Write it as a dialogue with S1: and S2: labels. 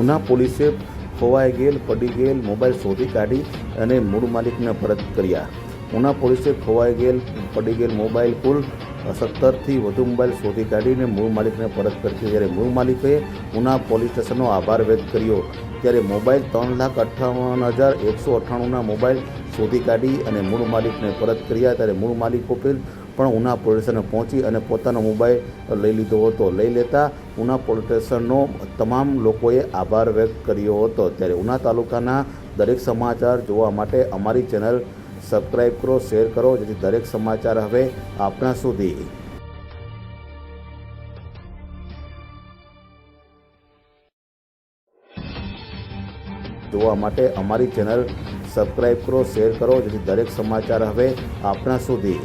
S1: ઉના પોલીસે ખોવાઈ ગયેલ પડી ગયેલ મોબાઈલ શોધી કાઢી અને મૂળ માલિકને પરત કર્યા। ઉના પોલીસે ખોવાઈ ગયેલ પડી ગયેલ મોબાઈલ કુલ 17થી વધુ મોબાઈલ શોધી કાઢીને મૂળ માલિકને પરત કરી ત્યારે મૂળ માલિકે ઉના પોલીસ સ્ટેશનનો આભાર વ્યક્ત કર્યો। ત્યારે મોબાઈલ 3,58,198ના મોબાઈલ શોધી કાઢી અને મૂળ માલિકને પરત કર્યા। ત્યારે મૂળ માલિકો પણ ઉના પોલીસ સ્ટેશને પહોંચી અને પોતાનો મોબાઈલ લઈ લીધો હતો। લઈ લેતા ઉના પોલીસ સ્ટેશનનો તમામ લોકોએ આભાર વ્યક્ત કર્યો હતો। ત્યારે ઉના તાલુકાના દરેક સમાચાર જોવા માટે અમારી ચેનલ સબસ્ક્રાઈબ કરો, શેર કરો, જેથી દરેક સમાચાર હવે આપણા સુધી જોવા માટે અમારી ચેનલ સબસ્ક્રાઈબ કરો, શેર કરો, જેથી દરેક સમાચાર હવે આપણા સુધી